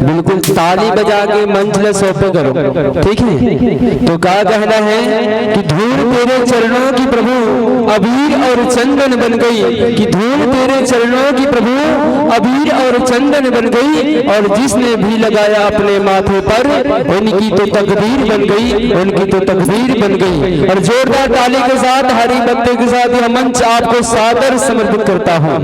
बिल्कुल ताली बजा के मंच सौंपे करो, ठीक है। तो क्या कहना है कि धूल तेरे चरणों की प्रभु अबीर और चंदन बन गई, कि धूल तेरे चरणों की प्रभु अबीर और चंदन बन गई, और जिसने भी लगाया अपने माथे पर उनकी तो तकदीर बन गई, उनकी तो तकदीर बन गई। और जोरदार ताली के साथ हरी बत्ती के साथ यह मंच आपको सादर समर्पित करता हूँ।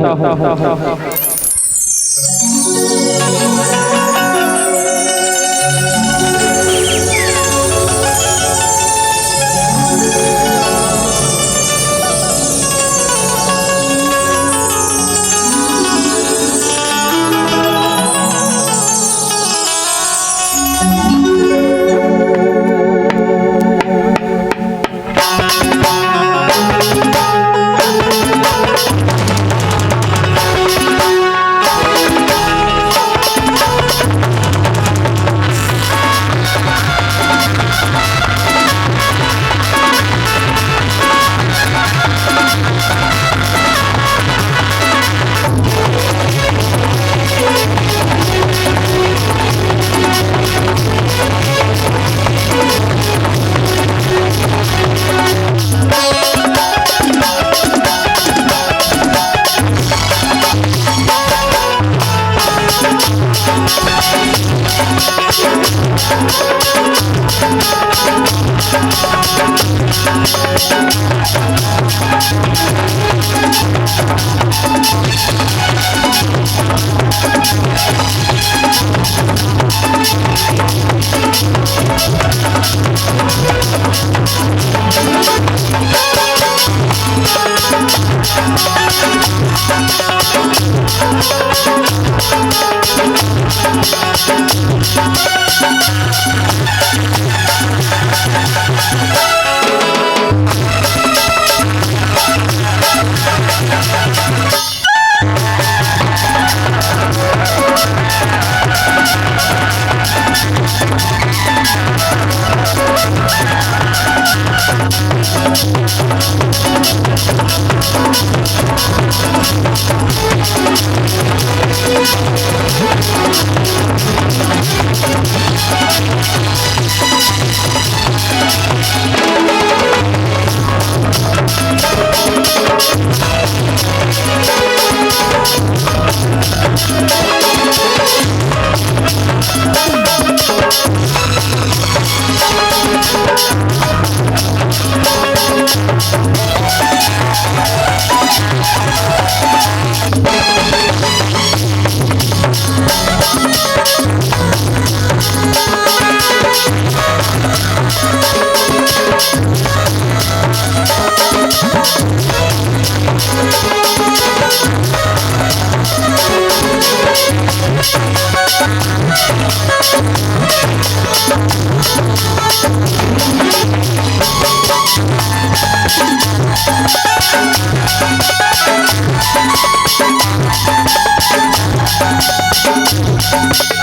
Thank you.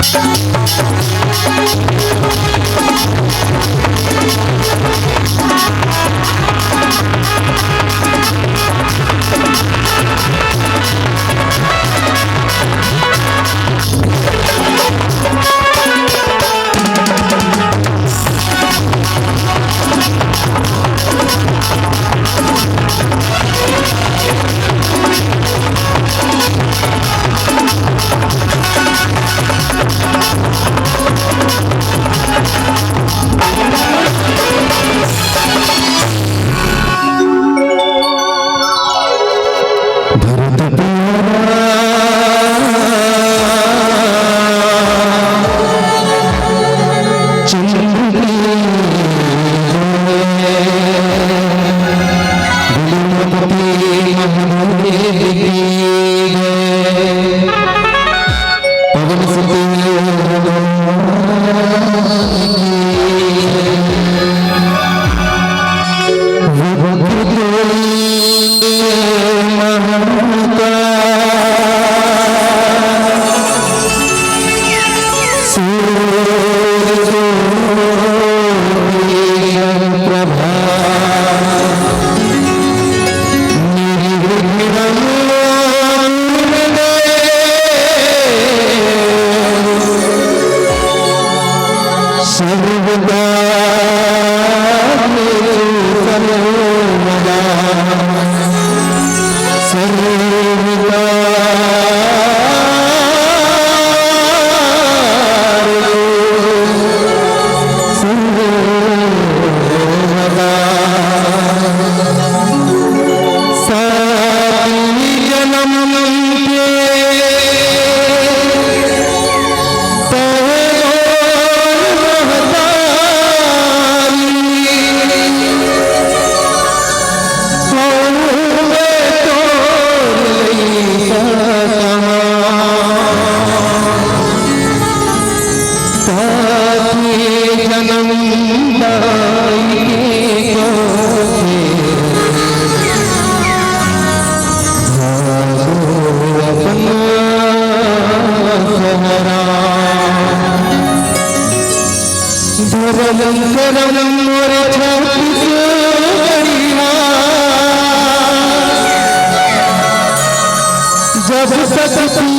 जब सकती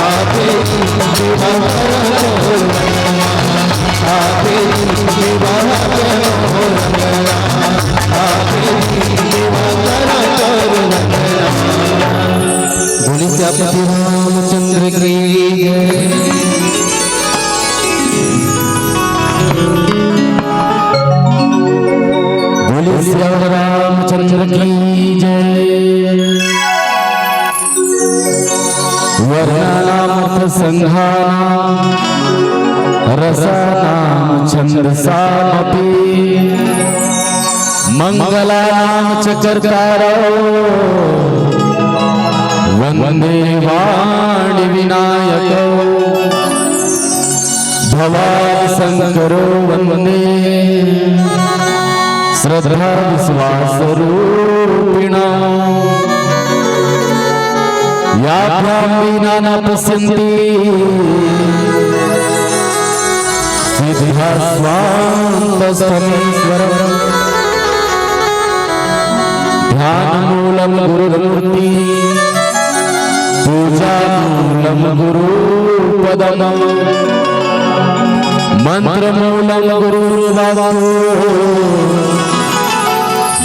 आके सेवा करो आके सेवा करो आके सेवा करो बोली श्री रामचंद्र की जय। बोली श्री रामचंद्र की जय। वर्णानामर्थ संघानां रसानां छंदसामपि मंगलानां च कर्तारौ वंदे वाणी विनायकौ भवानि शंकरो वंदे श्रद्धा विश्वास रूपिणा याभ्यां विना न पश्यन्ति सिद्धिः स्वान्तस्थमीश्वरम् ध्यानमूलं गुरुमूर्ति पूजामूलं गुरुपदम् मंत्रमूलं गुरुर्वाक्यो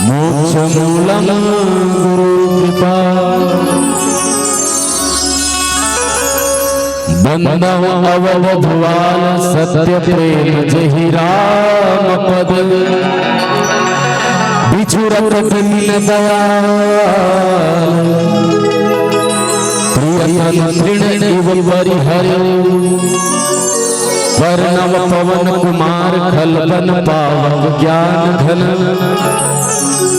मोक्षमूलं गुरुकृपा बंदव अवधुवाल सत्य प्रेम जहि राम पद बिछुरत दीन दयाल प्रियतम तृण इव परिहरो वर्णव पवन कुमार खलबन पावक ज्ञान घन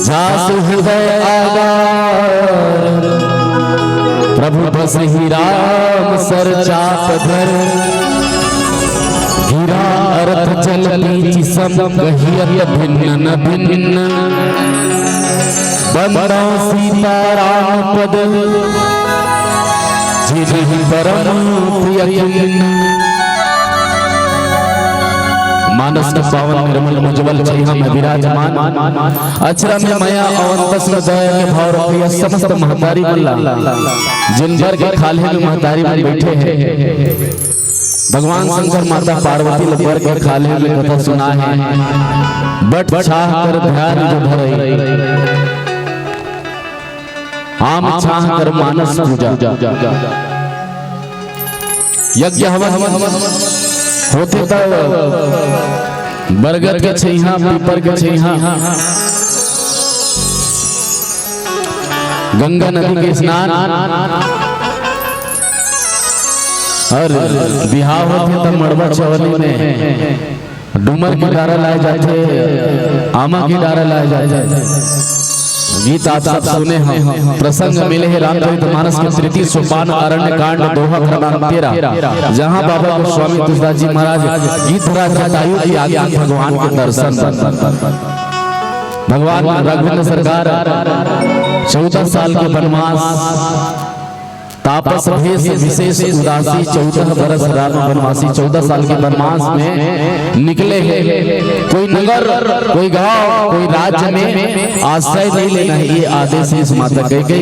जासु हृदय आगार प्रभु बसहि राम सर चाप धर हीरा अर्थ जल बीच सम गहियत भिन्न न भिन्न बंदा सीता राम पद जिहि परम प्रिय मानस पावन निर्मल मुज्ज्वल छहिया में विराजमान अक्षरा में माया अवंतस दया के भाव रखिया समस्त महतारी मल्ला जिन भर के खाले में महतारी में बैठे हैं भगवान शंकर माता पार्वती लबर के खाले में कथा सुना है बट छाह कर ध्यान जो धरई आम छाह कर मानस पूजा यज्ञ हवन होते तब बरगद के छैहा पीपर के छैहा गंगा नदी के स्नान और बिहाव होते तब मड़वा चवली में डूमर की डारा लाए जाते आमा की डारा लाए जाते गीत आप सब सुने हैं प्रसंग मिले हैं रामचरित मानस के तृतीय सोपान अरण्य कांड दोहा क्रमांक 13 जहां बाबा गोस्वामी तुलसीदास जी महाराज गीतराज जटायु की आज्ञा भगवान के दर्शन भगवान रघुवीर सरकार 14 साल के वनवास तापस भेष विशेष उदासी 14 बरस राम वनवासी 14 साल के वनवास में निकले हैं। कोई नगर कोई गांव कोई राज्य में आश्रय नहीं लेना है ये आदेश इस माता कह के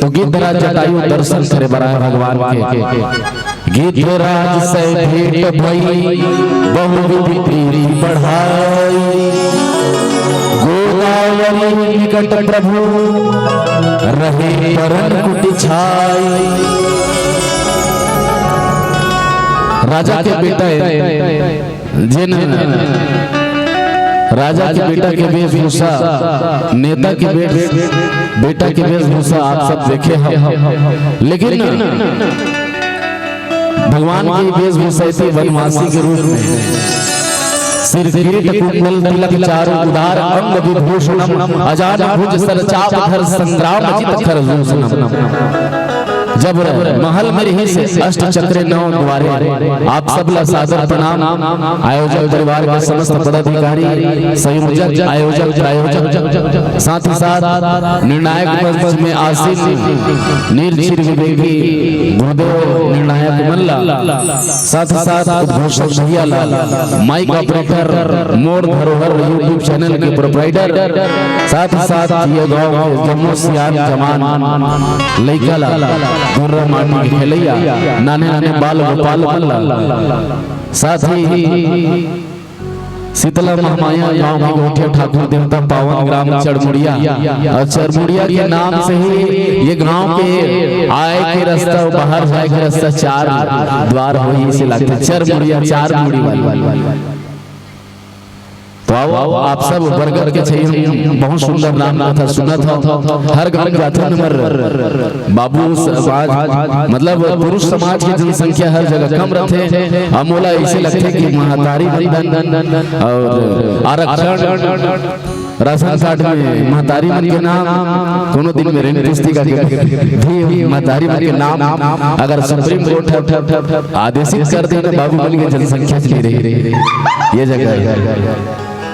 तो गीतराज जटायु दर्शन करे बड़ा भगवान के गीतराज से भेंट भई बहुविधि प्रीति बढ़ाई गोदावरी निकट प्रभु रहे परन कुटी छाई। राजा के बेटा जिन राजा के बेटा के वेशभूषा नेता के बेटा के वेशभूषा आप सब देखे हैं लेकिन भगवान की वेशभूषा थी वनवासी के रूप में सिर किरीट कुंडल तिलक चारु उदार अंग विभूषणम अजान भुज सर चाप धर संग्राम जित कर भूषणम। जब महल में रही से अष्ट चक्र 9 द्वारे आप सब ला सादर प्रणाम आयोजक परिवार के समस्त पदाधिकारी संयोजक आयोजक प्रायोजक साथ ही साथ निर्णायक पद में आसीन निर्चिर विवेकी गुरुदेव निर्णायक मल्ला साथ ही साथ उद्घोषक भैया लाल, माइक ऑपरेटर, मोड़ धरोहर यूट्यूब चैनल के प्रोप्राइटर, साथ ही साथ ये गाँव जम्मू सियान जमान लइका लाल, गुर्रा माटी के खेलैया, नाने नाने बाल गोपाल मल्ला, साथ ही शीतला महामाया गांव के गोठे ठाकुर देवता पावन ग्राम चरमुड़िया, और चरमुड़िया के नाम से ही ये गांव के आए के रास्ता और बाहर जाए के रास्ता चार द्वार हो, इसे लगते चरमुड़िया, चार मुड़ी वाली। तो आओ आप सब बरगद के चाहिए, बहुत सुंदर नाम था, सुना था हर गांव जाते नंबर बाबू समाज, मतलब पुरुष समाज की जनसंख्या हर जगह कम रहते, अमोला ऐसे लगते कि महतारी बंधन और आरक्षण राशन कार्ड में महतारी मन के नाम कोनो दिन में रेन किस्ती का भी महतारी मन के नाम अगर सुप्रीम कोर्ट आदेशित कर दे तो बाबू बन के जनसंख्या चली रही ये जगह।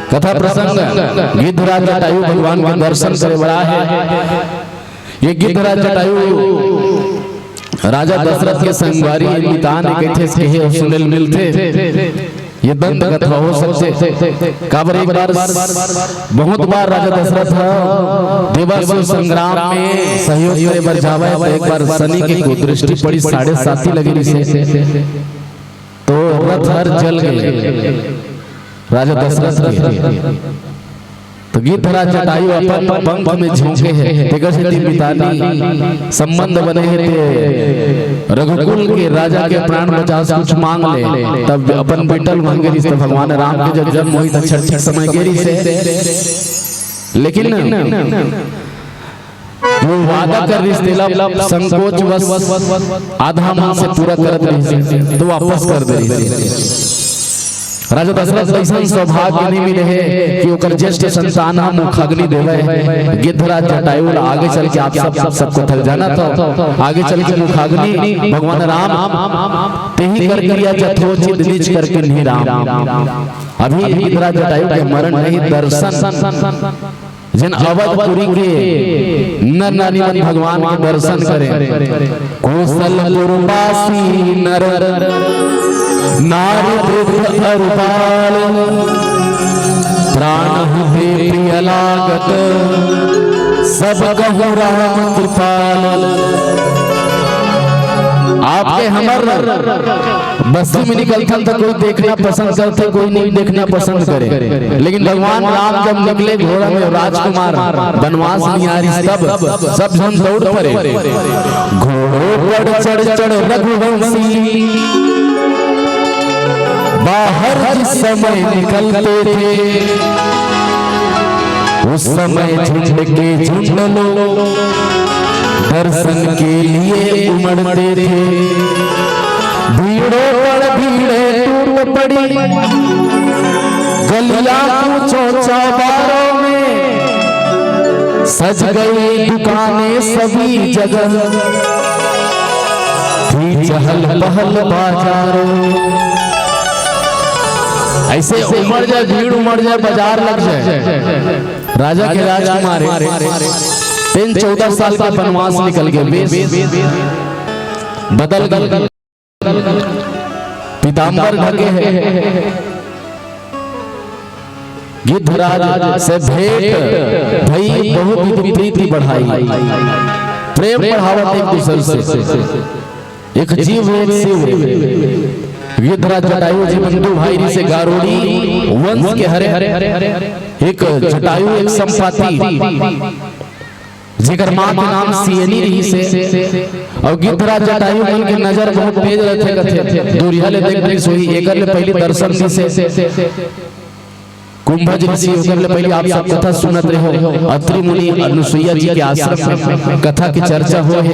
कथा प्रसंग गिद्धराज जटायु भगवान के दर्शन करे बड़ा है। ये गिद्धराज जटायु राजा दशरथ के संगवारी नितान कहते कहे सुनिल मिलते, ये दंत कथा हो सकते। काबर एक बार बहुत बार राजा दशरथ देवासुर संग्राम में सहयोग करे बर जावे, तो एक बार शनि की कुदृष्टि पड़ी, 7.5 लगी से तो रथ हर जल गए राजा दशरथ के। तो गिद्धराज जटायु अपन पंख में झोंके है, तेकर से पितानी संबंध बने है, रघुकुल के राजा के प्राण बचाव से कुछ मांग ले, तब अपन बेटल मांगे तो भगवान राम के जब जन्म हुई तो छठ समय गेरी से, लेकिन वो वादा कर रिश्ते संकोच बस आधा मन से पूरा करत रही तो वापस कर दे। राजा दशरथ ऐसा सौभाग्य नहीं मिले है कि ओकर ज्येष्ठ संतान हम मुखाग्नि देवे। गिद्धराज जटायु आगे चल के आप सबको थक जाना था, आगे चल के मुखाग्नि भगवान राम तेही कर क्रिया यथोचित निज करके नहीं राम। अभी गिद्धराज जटायु के मरण नहीं, दर्शन जिन अवधपुरी के नर नारी मन भगवान के दर्शन करे, कौशलपुरवासी नर नारी वृद्ध अरुपाल, प्राण हुए प्रिय लागत सब कहु राम कृपाल। आपके हमर बस्ती में निकलता तो कोई देखना पसंद करते, कोई नहीं देखना पसंद करे, लेकिन भगवान राम जब निकले घोड़ा में राजकुमार वनवास में आ रही तब सब जन दौड़ पड़े। घोड़ों पर चढ़ चढ़ रघुवंशी बाहर जिस समय निकलते थे, उस समय झुंड के झुंड लोग दर्शन के लिए उमड़ते थे। भीड़ों पर भीड़े टूट पड़ी, गलियां पूछो चौबारों में, सज गई दुकानें सभी जगह, थी चहल पहल बाजारों। ऐसे उमड़ जाए भीड़, उमड़ जाए बाजार लग जाए। राजा के राजकुमार 14 साल का वनवास निकल गए, बदल गए, पीताम्बर ढके है। गिद्धराज से भेंट भई, बहुत प्रीति बढ़ाई, प्रेम बढ़ावत एक दूसरे से, एक जीव एक शिव। गिद्धराज जटायु जी बंधु भाई से गारोड़ी वंश के हरे एक जटायु एक संपाति जेकर मां के नाम सियनी रही से, और गिद्धराज जटायु मन के नजर बहुत तेज रहते कथे, दूरिया ले देख देख सोई एकर ले पहले दर्शन दी से कुंभज ऋषि ओकर ले पहले आप सब कथा सुनत रहे हो। अत्रि मुनि अनुसुईया जी के आश्रम में कथा की चर्चा हो है।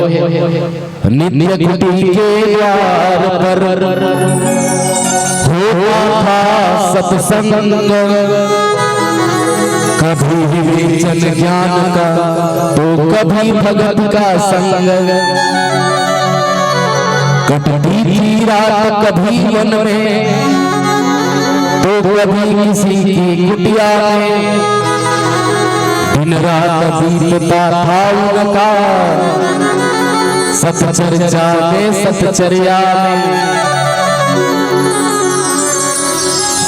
नित्य कुटी के द्वार पर होता था सत्संग, कभी विवेचन ज्ञान का तो कभी भगत का संग, कटती थी रात कभी वन में तो कभी किसी की कुटिया में, दिन रात बीतता था उनका सतचर्चा में सतचर्या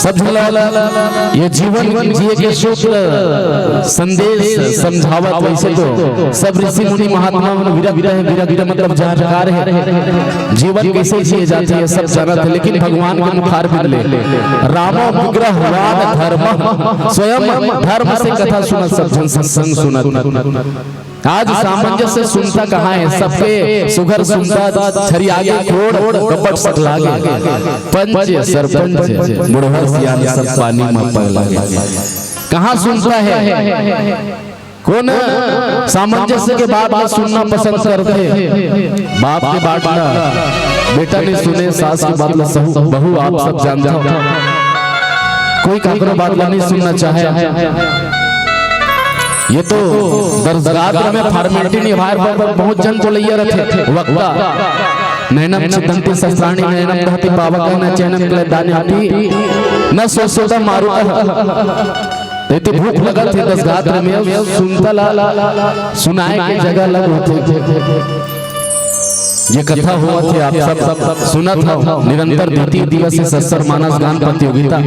सब ये जीवन जिए के सूत्र संदेश समझावत। वैसे तो सब ऋषि मुनि महात्मा विरह मतलब जानकार है जीवन कैसे जिए जाते हैं सब जानत है, लेकिन भगवान के मुखार बिरले रामो विग्रहवान धर्म स्वयं धर्म से कथा सुनत सब जन सत्संग सुनत। आज सामंजस्य सुनता कहाँ है, सबके सुघर सुनता छरी आगे कोड़ कपट सट लागे पंच सरपंच बुढ़वा सियान सब पानी में पग लागे। कहाँ सुनता है, कौन सामंजस्य के बात में सुनना पसंद करते हैं? बाप के बात ना बेटा ने सुने, सास की बात ना बहू आप सब जानते हो, कोई काकरो बात नहीं सुनना चाहे। ये तो दरगाह में फॉर्मेलिटी निभाए पर बहुत जन बोलैया रखे वक्ता नैनम चिदंती सस्त्राणी नैनम दहति पावक न चैनम क्ले दाने हटी न सोसोदा मारुता। इतनी भूख लगल थी दस गात्र में सुनता ला सुनाए के जगह लग होते। ये कथा हुआ थी, आप सब सुना था। निरंतर द्वितीय दिवसीय सत्सर मानस गान प्रतियोगिता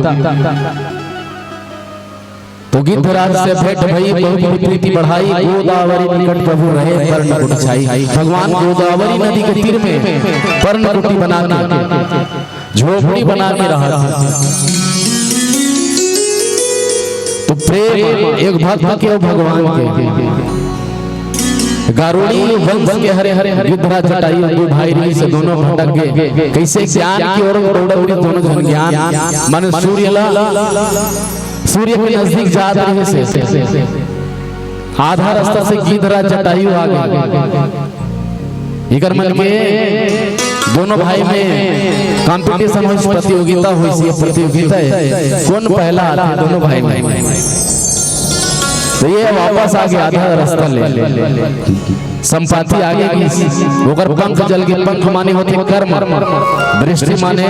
तो गिद्धराज से भेंट भई बहुत प्रीति बढ़ाई। गोदावरी निकट प्रभु रहे पर्णकुटी छाई। भगवान गोदावरी नदी के तीर में पर्णकुटी बना के झोपड़ी बना के रहा था। तो प्रेम एक भक्त के भगवान के गारुड़ी वंश के हरे हरे गिद्धराज जटायु दो भाई से दोनों भटक गए। कैसे ज्ञान की ओर दौड़े दोनों जन ज्ञान मन सूर्य के नजदीक जा रहे से आधा रास्ता से गिद्धराज जटायु आ गए। इकर मन के दोनों भाई में कंपटीशन हुई, प्रतियोगिता हुई। प्रतियोगिता है कौन पहला आता है दोनों भाई में। तो ये वापस आ गया आधा रास्ता ले संपाति आगे की ओकर पंख जल के पंख माने होते कर्म, दृष्टि माने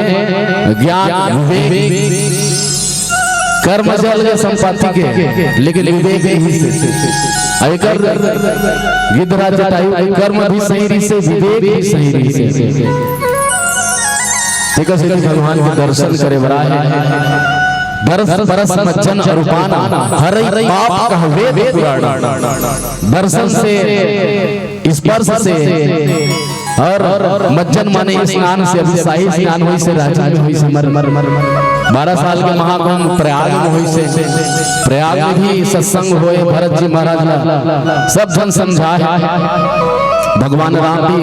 ज्ञान विवेक। कर्म जल गए संपाति के, लेकिन विवेक ही से आयकर गिद्धराज जटायु कर्म भी सही री से विवेक भी सही री से। ठीक है, भगवान के दर्शन करे बरा है बरस बरस मज्जन अरूपाना हर पाप कहवे पुराण। दर्शन से स्पर्श से और मज्जन माने स्नान से, अभी शाही स्नान हुई से राजा में हुई से मर 12 साल के महाकुंभ प्रयाग में हुई से। प्रयाग में भी सत्संग हुए भरत जी महाराज ला सब जन समझाए। भगवान राम भी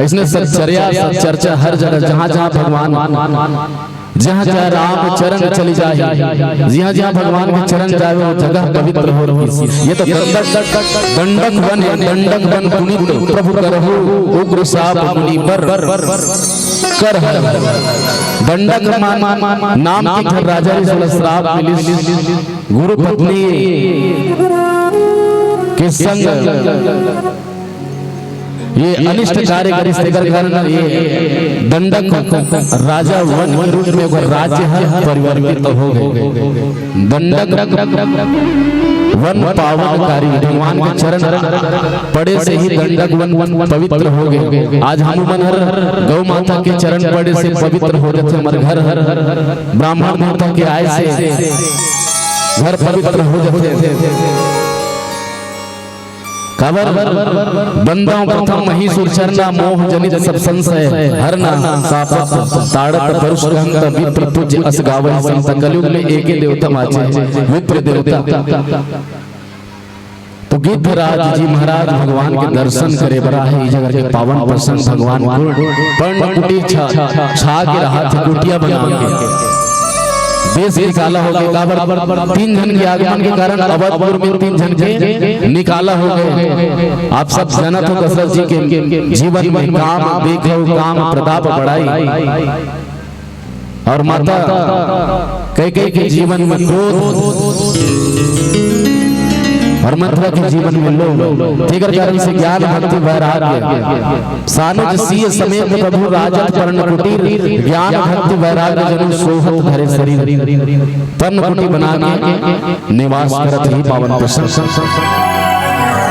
इसने चर्चा हर जगह जहाँ जहाँ भगवान जहाँ जहाँ राम चरण चली जाए, जहाँ जहाँ भगवान के चरण जाए वो जगह पवित्र हो रही। ये तो दंडक वन है, दंडक वन पुनीत प्रभु करहु उग्र साप मुनि पर कर दंडक नाम की घर राजा री श्राप मिली गुरु पत्नी के संग ये अनिष्ट कार्य करिस्ते कर ये दंडक राजा वन के रूप में वो राज्य है परिवर्तित हो गए। दंडक वन पावनकारी भगवान के चरण पड़े से ही दंडक वन पवित्र हो गए। आज हम मन गौ माता के चरण पड़े से पवित्र हो जाते। हमारे घर ब्राह्मण माता के आए से घर पवित्र हो जाते। कवर बंदाओं प्रथम महीसुर चरना मोह जनित सब संशय हरना सापत ताड़त परुष गंत विप्र पूज्य अस गावहि संत। कलयुग में एक ही देवता माचे विप्र देवता। तो गिद्धराज जी महाराज भगवान के दर्शन करे बरा है। इस जगह के पावन प्रसंग भगवान पर्णकुटी छा के रहा था कुटिया बना के देश निकाला हो गया। 3 जन के आगमन के कारण अवधपुर में 3 जन के निकाला हो गए। आप सब जानत हो दशरथ जी के जीवन में काम देखो काम प्रताप बढ़ाई और माता कैकेयी के जीवन में क्रोध और मथुरा के जीवन में लोभ। ठीक कारण से ज्ञान भक्ति वैराग्य सानुज सीय समेत प्रभु राजत पर्णकुटीर ज्ञान भक्ति वैराग्य जनु सोहत भरे शरीर पर्णकुटी बना के निवास करत ही पावन प्रसन्न।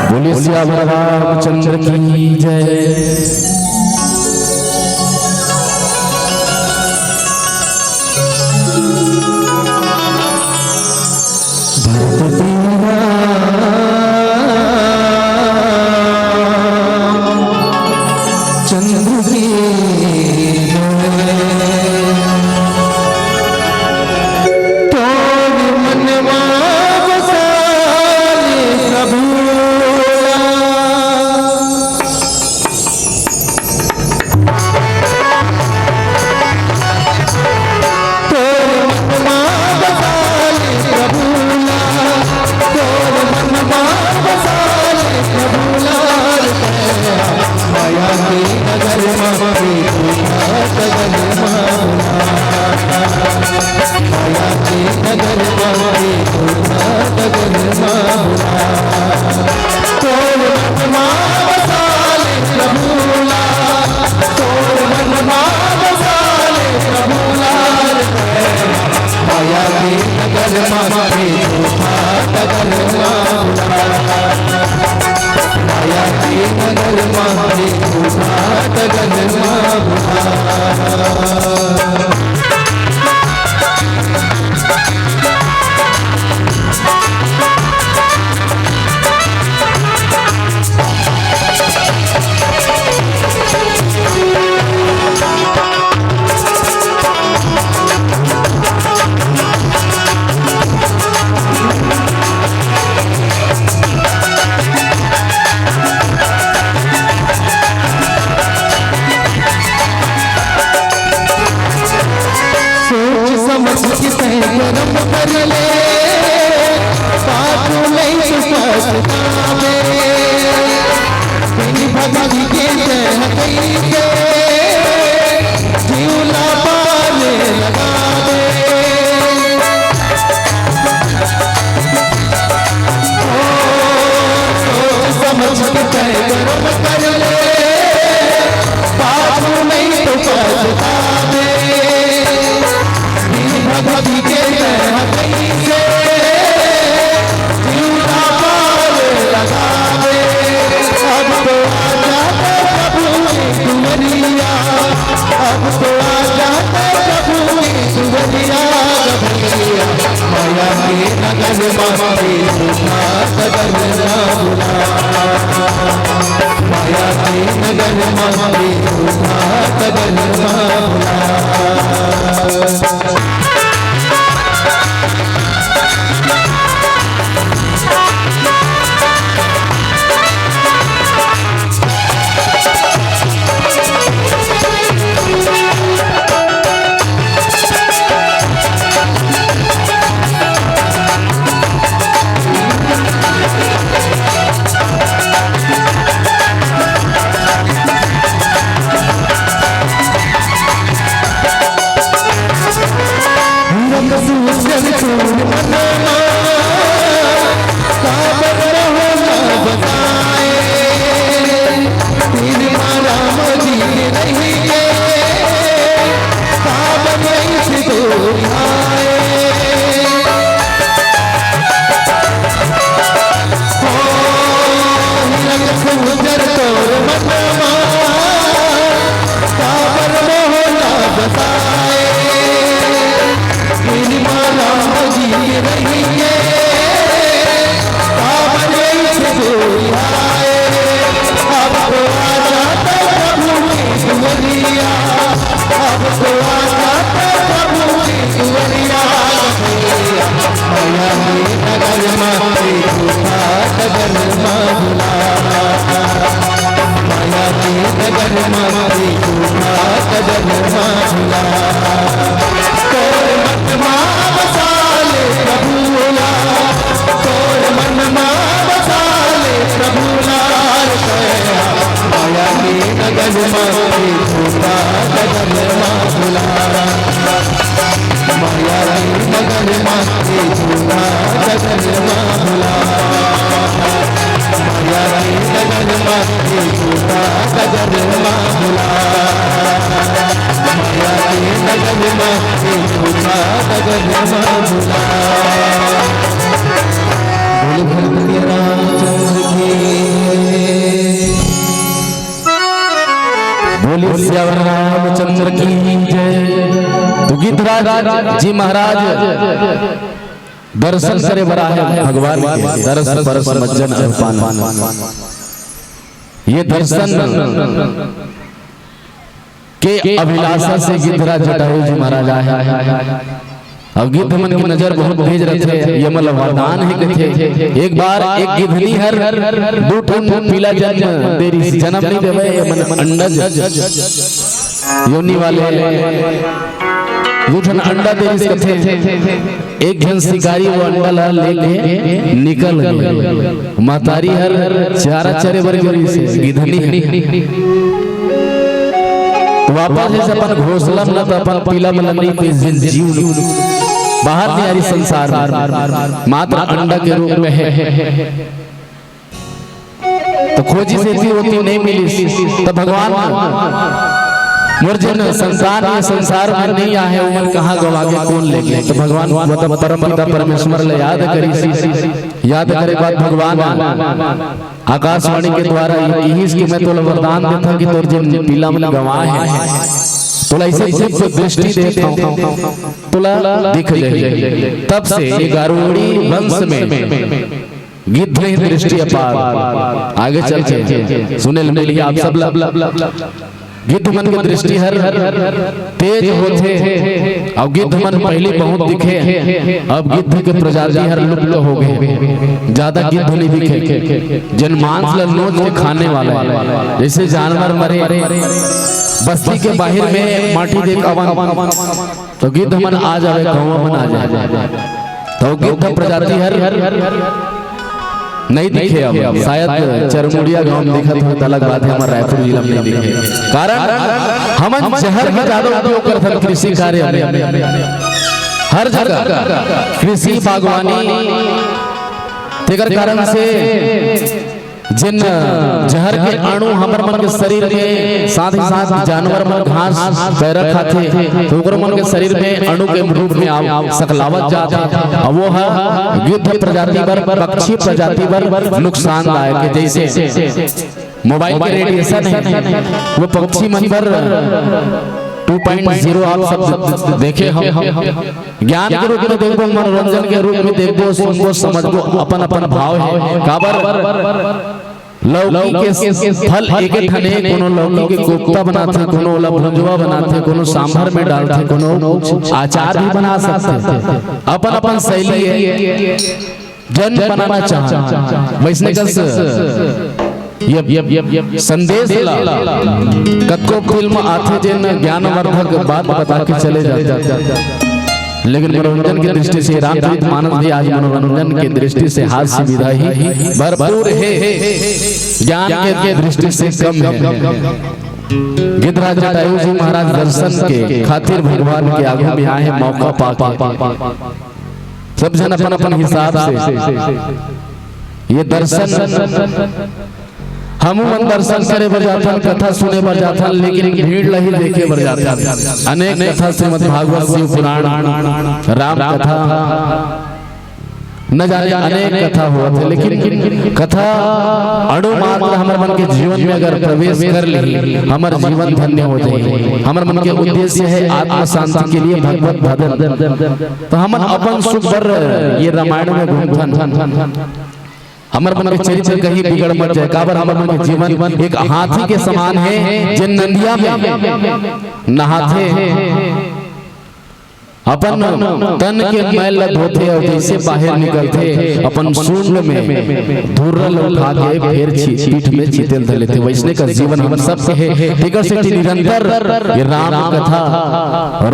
बोलिए सियावर रामचंद्र की जय। बोले भगवान रामचंद्र की सियावर रामचंद्र की जय। तो गिद्धराज जी महाराज दर्शन करे बरा है भगवान के दर्शन परस मज्जन अर्पण। ये दर्शन के अभिलाषा से गिद्धराज जटायु जी महाराज आए। अब गिद्ध मन की नजर बहुत तेज रखे यमल वरदान है कथे। एक बार एक गिद्धनी हर दो ठन पीला जन्म तेरी जन्म नहीं देवे मन अंडज योनि वाले दो ठन अंडा तेरी कथे। एक जन शिकारी वो अंडा ला लेके निकल गए। मातारी हर चारा चरे वर्ग से गिद्धनी वापस जैसे अपन घोसला में तो अपन पीला मलमरी पे जीव बाहर नहीं आ रही संसार मात्र अंडा के रूप में है। तो खोजी से थी होती नहीं मिली। तो भगवान मुर्जन संसार में नहीं आए उमर कहाँ गवा के कौन लेके। तो भगवान मतलब परम पिता परमेश्वर ले याद करी। याद करे बाद भगवान आकाशवाणी के द्वारा यही कि मैं तो वरदान देता कि तोर जिन पीला मन गवा है तोला ऐसे दिव्य दृष्टि देता हूं तोला दिख जाए। तब से ये गारुड़ी वंश में गिद्ध की दृष्टि अपार। आगे चल के सुने मिली आप सब गिद्ध मन की दृष्टि हर तेज होते। अब गिद्ध मन पहले बहुत दिखे अब गिद्ध के प्रजाति हर लुप्त हो गए। ज्यादा गिद्ध नहीं दिखे जन मांस नोच के खाने वाले जैसे जानवर मरे बस्ती के बाहर में माटी देख अवन तो गिद्ध मन आ जाए गाँव मन आ जाए। तो गिद्ध प्रजाति हर नहीं दिखे। अब शायद चरमुड़िया गांव में देखा था अलग बात है हमारे रायपुर जिला में नहीं दिखे। कारण हम शहर का ज्यादा उपयोग करते हैं कृषि कार्य में। हर जगह कृषि बागवानी तेकर कारण से जिन जहर के अणु हमर मन के शरीर में साथ ही साथ जानवर मन घास पैरा खाते तो ओकर मन के शरीर में अणु के रूप में सकलावत जाता। अब वो है गिद्ध प्रजाति पर पक्षी प्रजाति पर नुकसानदायक है। जैसे मोबाइल के रेडिएशन है वो पक्षी मन पर 2.0 आप सब देखे हम ज्ञान के रूप में देखो मनोरंजन के रूप में देखो सुनको समझो अपन अपन भाव है। काबर लौकी के फल एक एक खने कोनो लौकी के कोफ्ता बनाते कोनो ओला भुंजवा बनाते कोनो सांभर में डालते कोनो अचार भी बना सकते। अपन अपन शैली है जन बनाना चाह वैसने का ये संदेश कत्को फिल्म आते जिन ज्ञानवर्धक बात बता के चले जाते। लेकिन मनोरंजन की दृष्टि से रामचरित मानस भी आज मनोरंजन की दृष्टि से हास्य विधा ही भरपूर है ज्ञान के दृष्टि से कम है। गिद्धराज जटायु जी महाराज दर्शन के खातिर भगवान के आगे में आए मौका पाके सब जन अपन अपन हिसाब से ये दर्शन हम दर्शन करे बर जाता कथा सुने बर जाता लेकिन भीड़ लही देखे बर जाता। अनेक कथा श्रीमद् भागवत शिव पुराण राम कथा न जाने अनेक कथा हुआ थे लेकिन कथा अणु मात्र हमारे मन के जीवन में अगर प्रवेश कर ले हमारा जीवन धन्य हो जाए। हमारे मन के उद्देश्य है आत्म शांति के लिए भगवत भजन। तो हम अपन सुख बर ये रामायण में घूमथन हमारे मन के चरित्र कहीं बिगड़ मत जाए। काबर हमारे मन के जीवन एक हाथी के समान है जिन नदिया में नहाते अपन तन के मैल धोते और जैसे बाहर निकलते अपन सूंड में धुर्रल उठा के फिर पीठ में चीतेल धर लेते। वैसने का जीवन हम सब के है। टिकर से निरंतर ये राम कथा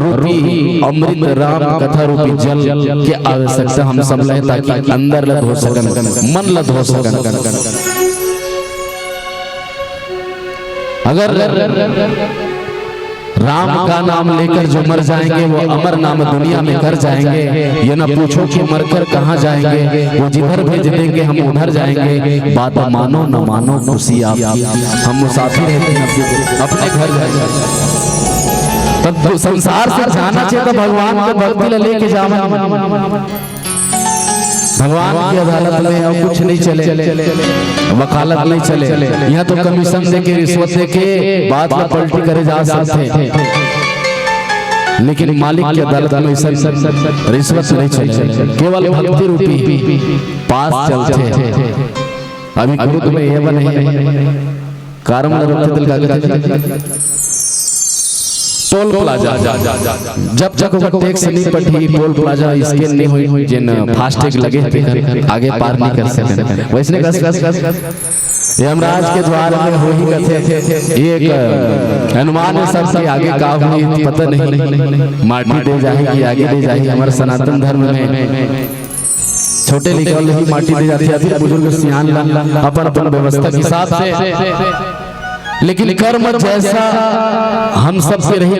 रूपी अमृत राम कथा रूपी जल के आवश्यकता हम सब ले ताकि अंदर लद हो सकन मन लद हो सकन। अगर राम का नाम लेकर जो मर जाएंगे वो अमर नाम दुनिया में कर जाएंगे। ये न पूछो कि मरकर कहाँ जाएंगे वो जिधर भेज देंगे हम उधर जाएंगे। बात मानो न मानो खुशी आपकी हम मुसाफिर हैं अपने घर जाएंगे। तब संसार से जाना चाहिए तो भगवान के भक्ति लेके जावा। भगवान की अदालत में अब कुछ नहीं चले, वकालत नहीं चले, यहाँ तो कमीशन दे के रिश्वत दे के बात में पलटी करे जा सकते हैं, लेकिन मालिक की अदालत में रिश्वत नहीं चले, केवल भक्ति रूपी पास चलते हैं। अभी गुरु में यह बने कारम दिल का टोल प्लाजा, जब तक टैक्स नहीं पटी टोल प्लाजा स्कैन नहीं हुई जिन फास्टैग लगे थे आगे पार नहीं कर सकते। वैसे यमराज के द्वार में हो ही गए एक हनुमान ने सबसे आगे का हुई पता नहीं, माटी दे जाएगी आगे दे जाएगी। हमारे सनातन धर्म में छोटे निकल ही माटी दे जाती है, फिर बुजुर्ग सियान अपन व्यवस्था के हिसाब से, लेकिन कर्म जैसा हम सब के रही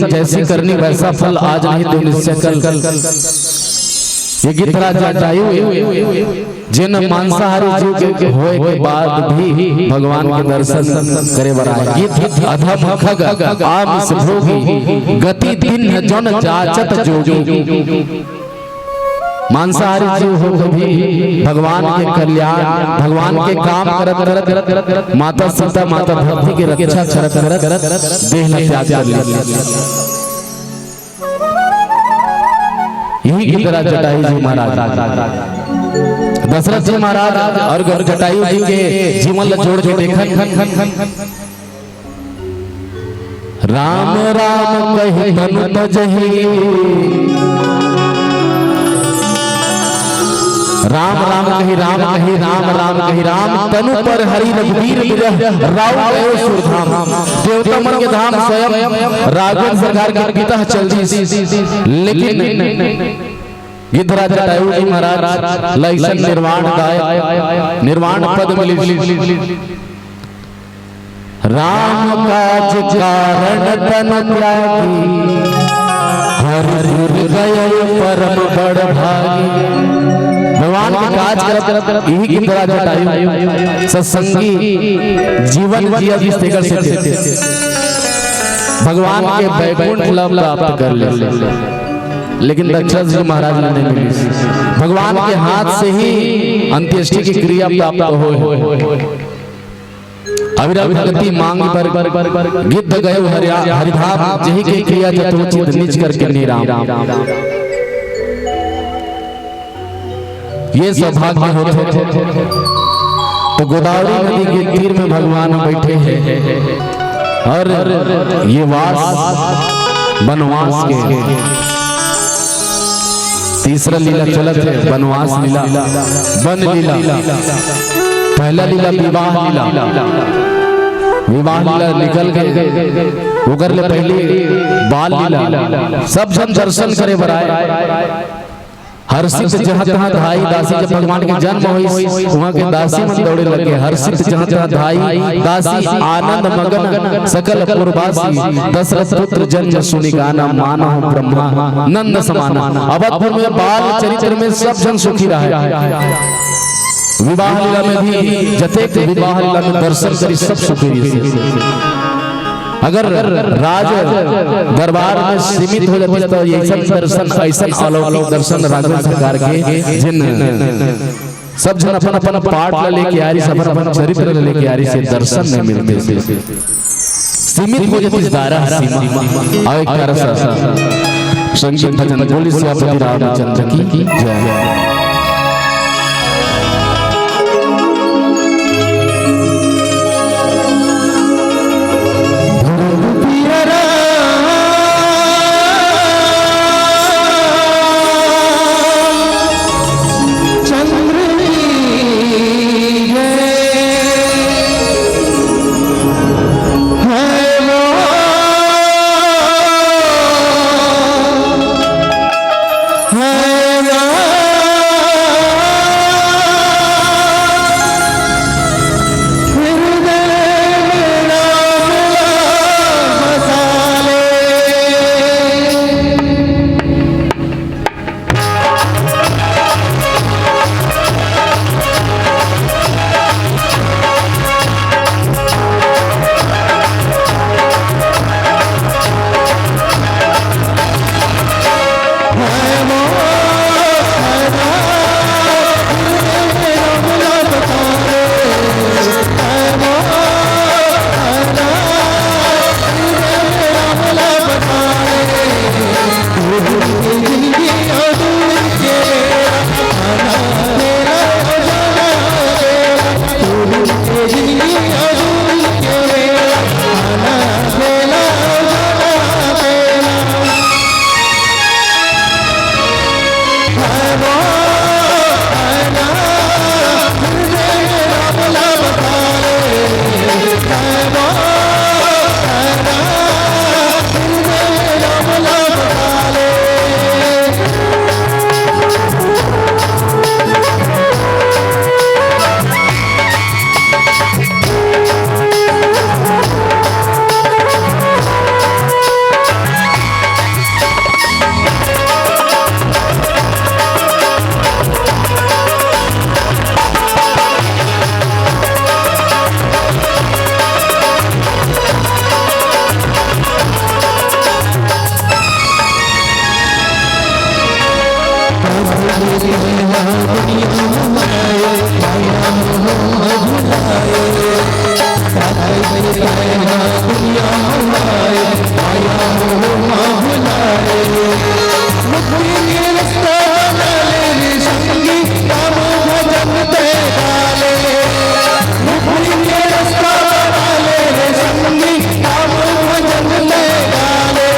जैसी करनी वैसा फल आज नहीं तो निश्चय कल। ये गिद्धराज जटायु जिन मांसाहारी जीव के होए के बाद भी भगवान के दर्शन करे बराए, गिद्ध अधम खग आमिष भोगी गति दिन जन जाचत जोगी। मांसाहारी जीव हो भी भगवान के कल्याण भगवान के काम करत माता सीता माता भक्ति की रक्षा करत देह त्याग कर लिया। यही की तरह जटायु जी महाराज दशरथ जी महाराज और जटायु जी के जीवन जोड़ जोड़ देखन राम राम कहि तनु तजहि, राम राम कही राम कही राम राम कही राम तनु पर हरि रघुवीर विरह राव गयो सुरधाम। देवता मन के धाम स्वयं राघव सरकार के पिता चल दी, लेकिन गिद्धराज जटायु जी महाराज लैसन निर्वाण गाय निर्वाण पद मिली। राम काज कारण तन त्यागी हरि गयो परम बड़ भागी। भगवान के काज करत यही गिद्धराज जटायु सत्संगी जीवन जिया जिस तेगर से भगवान के वैकुंठ लाभ प्राप्त कर ले, लेकिन दशरथ जी महाराज ने नहीं मिली। भगवान के हाथ से ही अंत्येष्टि की क्रिया प्राप्त हो। अविरल भक्ति मांग पर गिद्ध गयो हरिधाम जही की क्रिया जतोचित निज करके निराम। ये सौभाग्य होते तो गोदावरी नदी के तीर में भगवान बैठे हैं और ये वास वनवास के तीसरा लीला चलत है, वनवास लीला वन लीला। पहला लीला विवाह लीला, विवाह लीला निकल गए उगर ले पहले बाल लीला। सब जन दर्शन करे बराए हर्षित जहाँ तहाँ धाई दासी। जब भगवान के जन्म हुई वहाँ के दासी मन दौड़े लगे, हर्षित जहाँ तहाँ धाई दासी आनंद मगन सकल पुरवासी। दशरथ पुत्र जन्म सुनि गाना मानव ब्रह्मा नंद समाना। अवधपुर में बाल चरित्र में सब जन सुखी रहे। विवाह लीला में भी जतेक विवाह लीला में दर्शन करी सब सुखी। अगर राज दरबार में सीमित हो जाती तो ये सब दर्शन ऐसा अलौकिक दर्शन राघव सरकार के जिन सब जन अपन अपन पाठ लेके आ रही, सब अपन चरित्र लेके आ रही से दर्शन नहीं मिलते, सीमित हो जाती दायरा सीमा। और एक तरह संगीत भजन बोली सियापति रामचंद्र की जय। है मुक्ति के रास्ता डाले रे संगी राम भजन ते डाले मुक्ति के रास्ता डाले रे संगी राम भजन ते डाले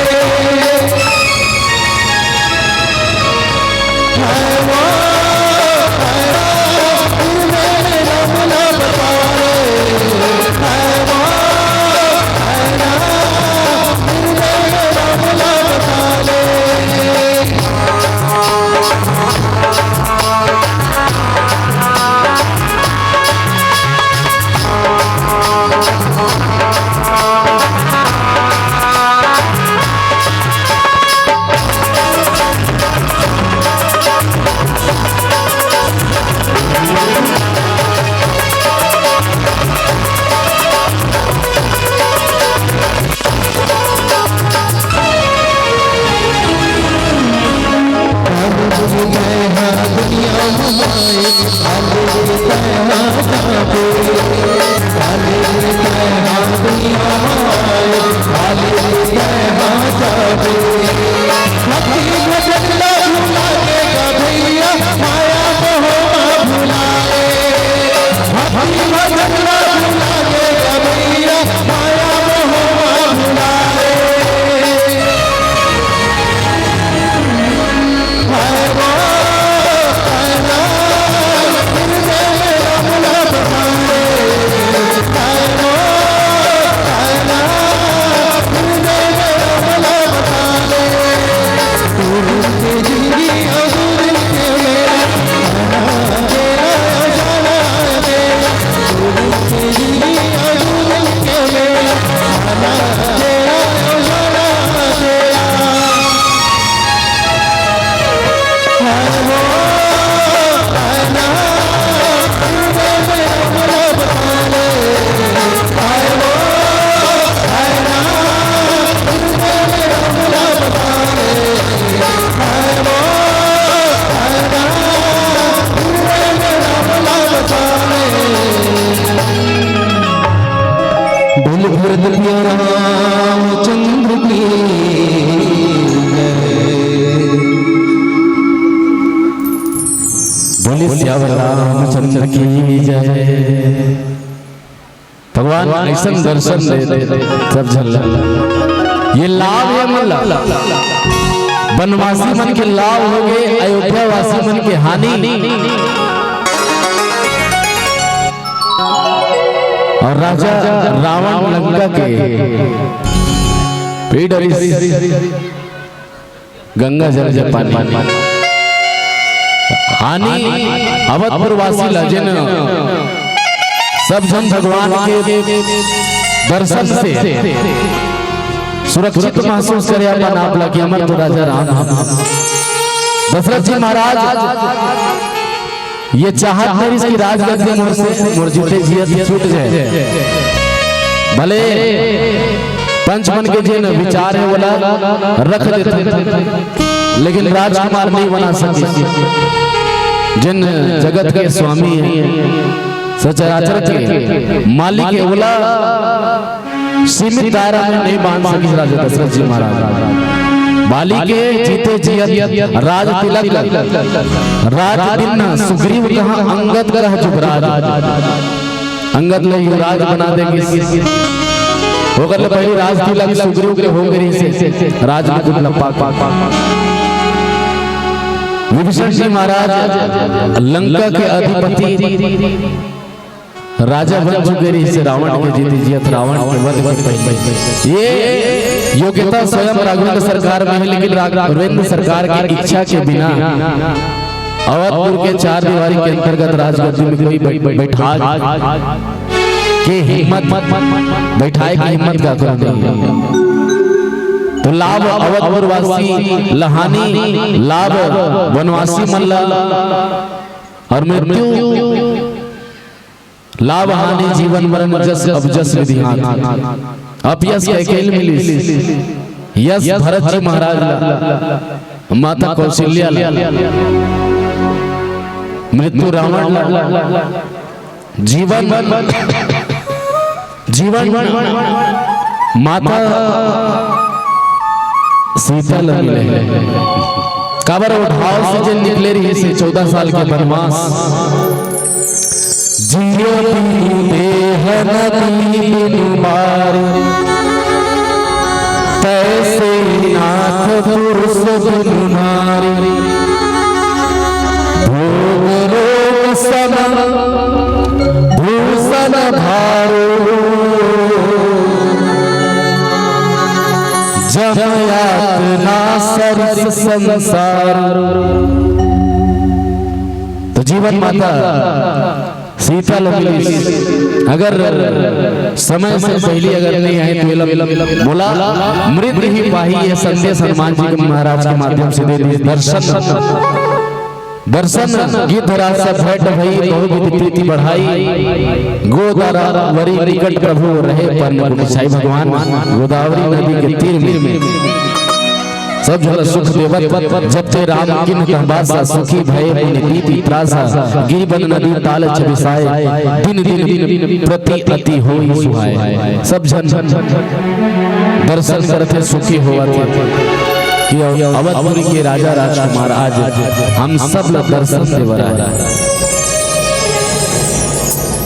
रामचंद्र की बोले सियावर रामचंद्र की जय। भगवान ऐसा दर्शन दे सब झल ये लाभ है मल्ला वनवासी मन के लाभ हो गए, अयोध्या वासी मन के हानि। और राजा रावण लंका के पेड़ गंगा जल पानी हानि अवधपुर वासी लजन सब जन भगवान के दर्शन से सुरक्षित महसूस करे अपन आप लगे अमर तो राजा राम। दशरथ जी महाराज ये चाहत नहीं इसकी राजगद्दी मोर से मोर जीते जियत छूट जाए, भले पंचमन के जिन विचार है बोला रख देते लेकिन राजकुमार नहीं बना सके। जिन जगत के स्वामी हैं सचराचर के मालिक है बोला सीमित दायरा में नहीं बांध सके राजा दशरथ जी महाराज। बाली के जीते जियत राज तिलक राज दिन सुग्रीव कहा अंगद कहा जुबराज। अंगद ले युवराज बना देंगे होकर ले पहले राज तिलक सुग्रीव के हो गई से राज में लपा। विभीषण जी महाराज लंका के अधिपति राजा बन चुके से रावण के जीते जियत रावण के वध पहले ये योग्यता स्वयं राघवेंद्र सरकार में है, लेकिन राघवेंद्र सरकार की इच्छा के बिना अवधपुर के चार दीवारी के अंतर्गत राजगद्दी में कोई बैठा के हिम्मत बैठाए की हिम्मत का करो। तो लाभ अवधपुर वासी लहानी लाभ वनवासी मल्ला और मृत्यु लाभ हानि जीवन मरण जस अब जस विधि अपयस अकेले मिली यस भरत जी महाराज माता कौशल्या मृत्यु रावण जीवन जीवन माता शीतल मिले काबर उठाव से जन निकले रही से 14 साल के वनवास जियो बिनु देह नदी बिनु मार तैसे नाथ पुरुष बिनु नारी भोग रोग सम भूषण भारो जमयातना सरिस संसार। तो जीवन माता शीतल मिली अगर समय से पहले अगर नहीं आए तो बोला मृत ही पाही ये संदेश हनुमान जी के महाराज के माध्यम से दे दी दर्शन गीत राज से भेंट भई तो प्रीति बढ़ाई गोदारा वरी निकट प्रभु रहे पर साई भगवान गोदावरी नदी के तीर में सब जल सुख देवत जब ते राम किन कहबासा सुखी भय नीति त्रासा गिरिबन नदी ताल छबिसाए दिन दिन प्रति अति होई सुहाए। सब जन दर्शन करते सुखी होवा थे कि अवधपुरी के राजा राजकुमार आज हम सब लोग दर्शन से बराए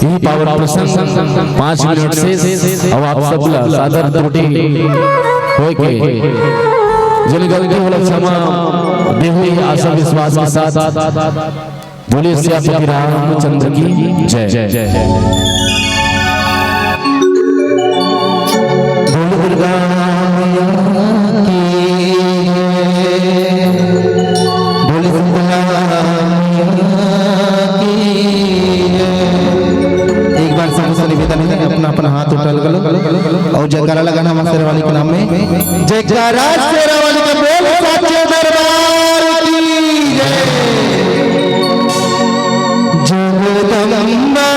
यही पावन प्रसंग 5 मिनट से अब आप सब लोग सादर त्रुटि होय के जिन गलती होला क्षमा देहु आशा विश्वास के साथ बोले श्री रामचंद्र की जय। दुर्गा अपना अपना हाथ उठल गलो और जयकारा लगाना मां शेरावाली के नाम में जयकारा शेरावाली के बोल सच्चे दरबार की जय जगदम्बा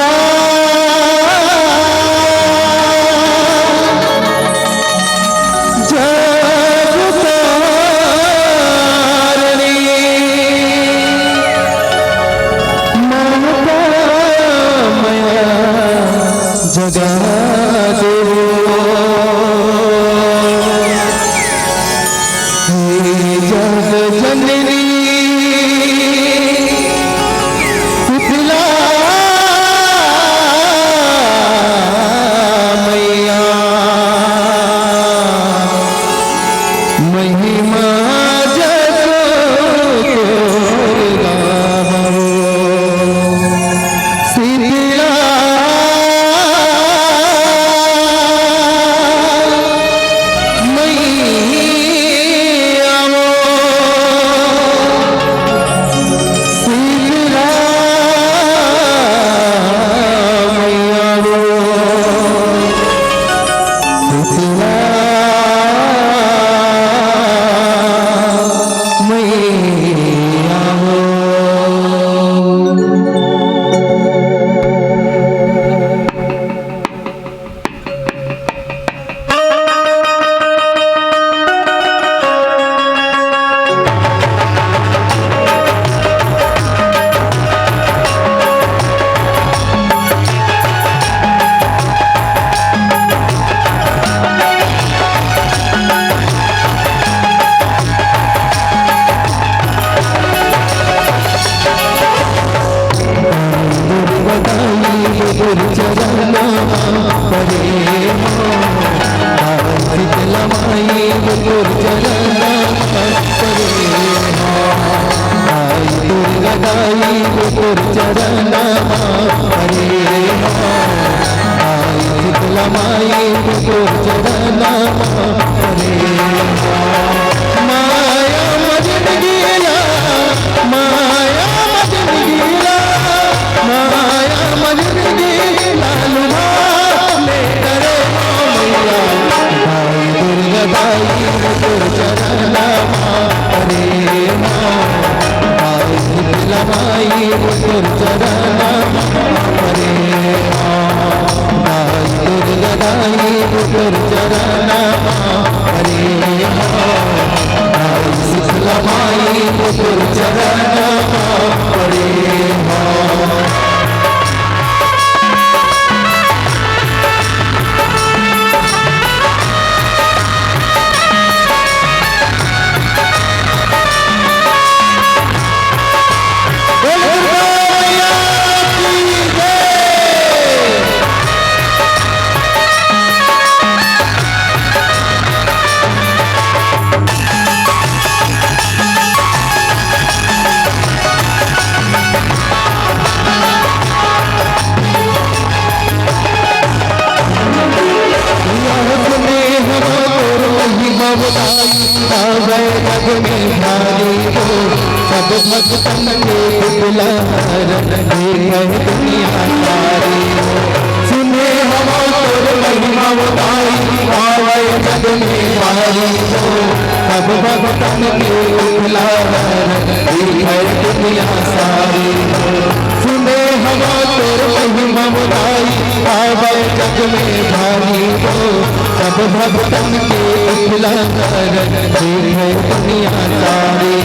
उदाई आवे जग में भारी हो सब भक्तन के दुलारन है दुनिया सारी सुने हम तोर महिमा उदाई आवे जग में भारी हो सब भक्तन के दुलारन है दुनिया सारी सुने हम तोर महिमा उदाई आवे जग में भारी हो सब भक्तन के दुलारन है दुनिया सारी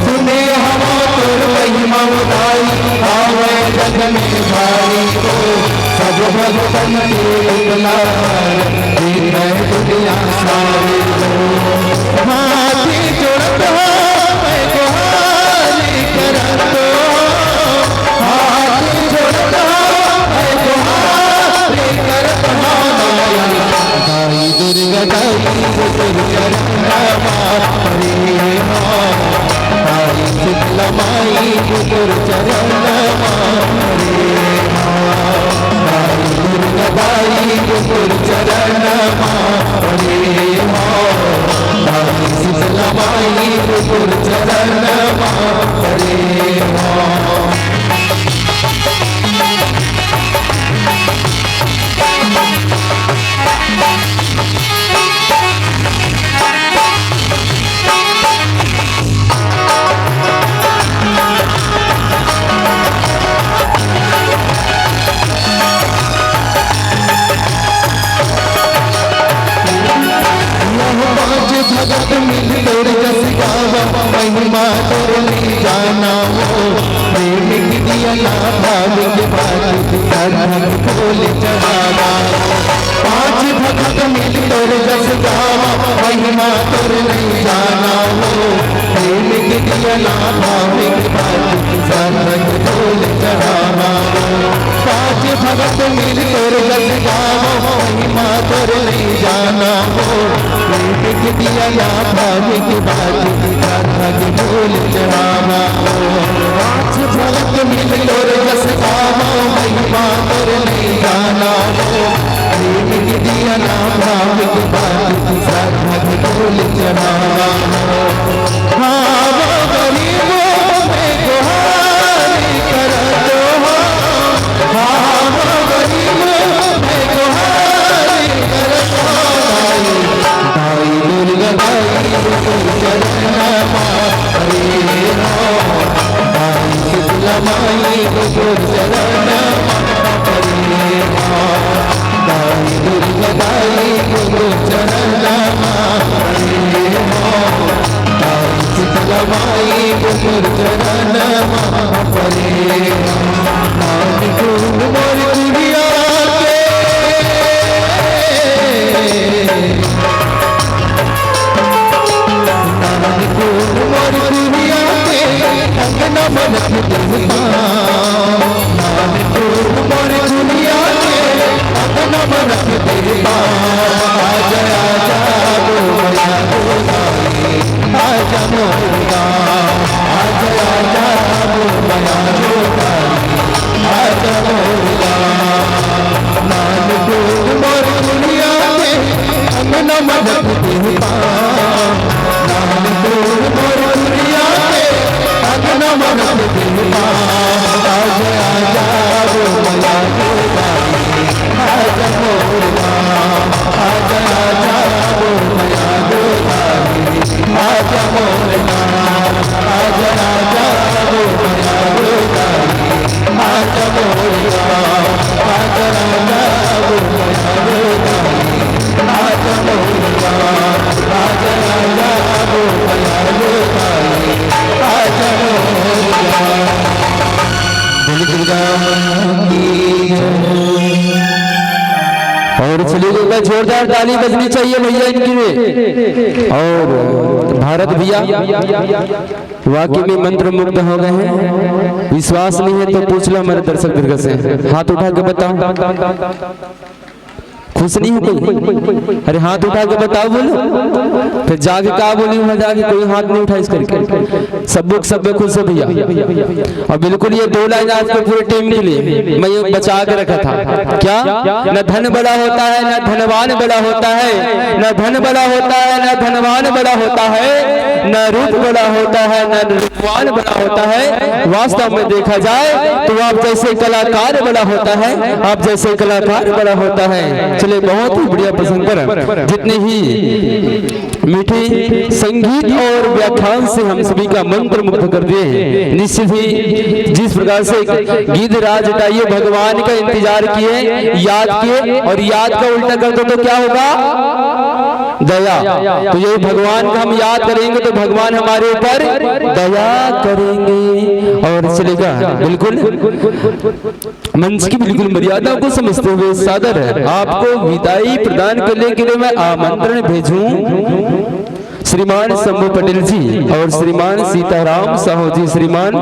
सुने हम तोर महिमा उदाई आवे जग में भारी हो सब भक्तन के दुलारन है दुनिया सारी हाथी जोड़त मैं गुहारी करत हाथी जोड़त मैं गुहारी करत दाई दुर्गा दाई गुर चरण मारे दाई शीतला माई गुर चरण मारे दाई दुर्गा दाई गुर चरण मारे दाई शीतला माई गुर चरण मारे भगत मिल तोर जस गावा महिमा तोर ली जाना हो प्रेम की दिया ना भाव के बात धर्म खोल चढ़ावा पांच भगत मिल तोर जस गावा महिमा तोर ली जाना हो प्रेम की दिया ना भाव के बात धर्म खोल चढ़ावा पांच भगत मिल तोर जस गावा महिमा तोर ली जाना हो दिया या भाग्य की बात भाग्य भूल चढ़ावा पांच भक्त मिल तोर जस गावा महिमा तोर नहीं जाना हो प्रेम की दिया ना भाग्य की बात भाग्य भूल चढ़ावा हाँ वो गरीबों में गुहारी करत हो हाँ वो गरीबों में गुहारी करत हो दाई दुर्गा दाई गुर चरण मारे दाई शीतला माई गुर चरण मारे दाई दुर्गा दाई गुर चरण मारे दाई शीतला माई गुर चरण मारे नानी को मोर दुनिया के मोर दुनिया के अंगना मनक दिलवा मोर दुनिया के अंगना मनक दिलवा आजा आजा बोला बोला आजा मोरा आजा आजा बोला बोला आजा मोरा नान को मोर दुनिया के अंगना मनक दिलवा नान को मोर दुनिया के अंगना मनक दिलवा आजा आजा बोला बोला आजा मोरा आजा आजा बोला बोला आजा मोरा आजा आजा बोला बोला आजा मोरा आजा आजा बोला बोला आजा मोरा आजा आजा बोला बोला आजा मोरा दुर्गा की और चलिए एक बार जोरदार ताली बजनी चाहिए भैया इनके लिए। और भारत भैया वाकई में मंत्र मुग्ध हो गए हैं। विश्वास नहीं है तो पूछ लो हमारे दर्शक दीर्घ से, हाथ उठा के बताओ। खुश नहीं हो कोई? अरे हाथ उठा के बताओ बोलो। फिर जाके कहा बोली वहां जाके कोई हाथ नहीं उठा इस करके। सब खुश है भैया। और बिल्कुल ये 2 लाइन आज के पूरे टीम के लिए मैं ये बचा के रखा था। क्या? न धन बड़ा होता है, न धनवान बड़ा होता है, न धन बड़ा होता है, न धनवान बड़ा होता है, न रूप बड़ा होता है, न रूपवान बड़ा होता है। वास्तव में देखा जाए तो आप जैसे कलाकार बड़ा होता है, आप जैसे कलाकार बड़ा होता है। चले बहुत ही बढ़िया प्रसंग पर जितने ही मीठे संगीत और व्याख्यान से हम सभी का मंत्र मुग्ध कर दिए हैं। निश्चित ही जिस प्रकार से गीत राज हटाइए भगवान का इंतजार किए, याद किए, और याद का उल्टा कर दो तो क्या होगा? दया। तो ये भगवान को हम याद करेंगे तो भगवान हमारे ऊपर दया करेंगे। और चलेगा बिल्कुल मंच की बिल्कुल मर्यादा को समझते हुए सादर है आपको विदाई प्रदान करने के लिए मैं आमंत्रण भेजूं श्रीमान शंभू पटेल जी और श्रीमान सीताराम साहू जी, श्रीमान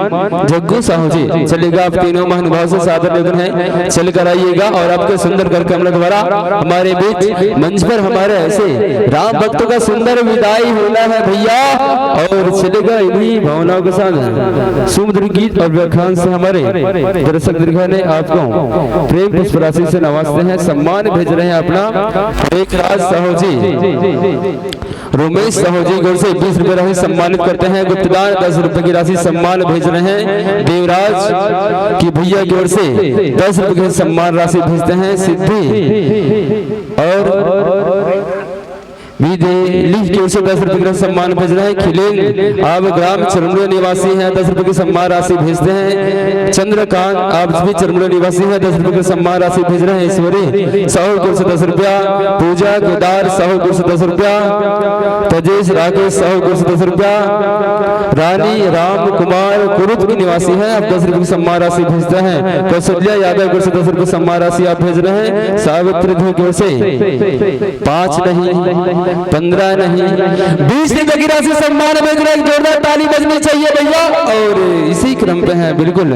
जग्गू साहू जी। चलेगा आप तीनों महानुभाव से सादर निवेदन है, चल कर आइएगा और आपके सुंदर कर कमल द्वारा हमारे बीच मंच पर हमारे ऐसे राम भक्तों का सुंदर विदाई होना है भैया। और चलेगा इन्हीं भावनाओं के साथ सुमधुर गीत और व्याख्यान से हमारे दर्शक दीर्घा ने आपको प्रेम पुष्प राशि से नवाजते हैं, सम्मान भेज रहे हैं अपना एक राज साहू जी, रोमेश साहू जी गौर से 20 रुपए राशि सम्मानित करते हैं। गुप्तदान 10 रुपए की राशि सम्मान भेज रहे हैं। देवराज की भैया की ओर से 10 रुपए की सम्मान राशि भेजते हैं। सिद्धि और लीफ की ओर से 10 रुपए का सम्मान भेज रहे हैं। खिलेन आप ग्राम चरमुड़े निवासी हैं, 10 रुपए की सम्मान राशि भेजते हैं। चंद्रकांत आप भी चरमुड़े निवासी हैं, 10 रुपए की सम्मान राशि भेज रहे हैं। ईश्वरी साहू की ओर से 10 रुपया, पूजा केदार साहू की ओर से 10 रुपया, तजेश राकेश साहू की ओर से 10 रुपया, रानी राम कुमार कुरुद की निवासी है, आप 10 रुपए की सम्मान राशि भेजते हैं। कौशल्या यादव की ओर से 10 रुपए सम्मान राशि आप भेज रहे हैं। सावित्री की ओर से 5 नहीं 15 नहीं 20 रुपए की राशि सम्मान भेज रहे हैं। जोरदार ताली बजनी चाहिए भैया। और इसी क्रम पे है बिल्कुल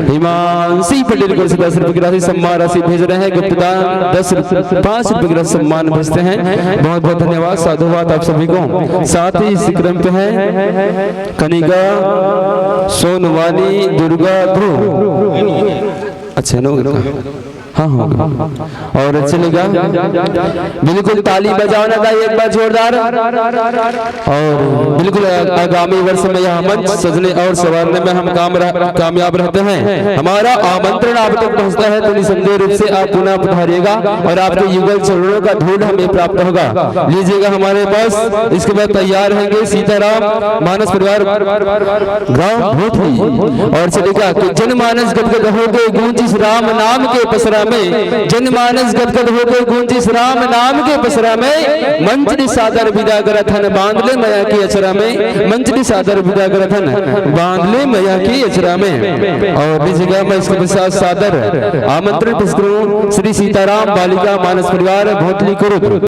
हिमांशी पटेल को 10 रुपए की राशि सम्मान राशि भेज रहे हैं। गुप्तदान 5 रुपए की राशि सम्मान भेजते हैं। बहुत बहुत धन्यवाद, साधुवाद आप सभी को। साथ ही इसी क्रम पे है कनिका सोनवानी दुर्गा ध्रुव, अच्छा नो हाँ और चलेगा बिल्कुल ताली बजाना था एक बार जोरदार। और बिल्कुल आगामी वर्ष में यह मंच सजने और संवारने में हम कामयाब रहते हैं। हमारा आमंत्रण आप तक पहुंचता है तो निसंदेह रूप से आप पुनः पधारिएगा और आपके युगल चरणों का धूल हमें प्राप्त होगा। लीजिएगा हमारे पास इसके बाद तैयार रहेंगे सीताराम मानस परिवार गाँव भोथली। और चलेगा कि जनमानस गदगद हो गए गूंज इस राम नाम के पसरा में, जनमानस गदगद हो गए गूंज इस राम नाम के पसरा में। मंच सादर विदा करथन बांध ले मैया की अचरा में, मंच सादर विदा करथन बांध ले मैया की अचरा में। और लीजिएगा मैं इसके साथ सादर आमंत्रण पेश करूं श्री सीताराम बालिका मानस परिवार भोथली कुरुद।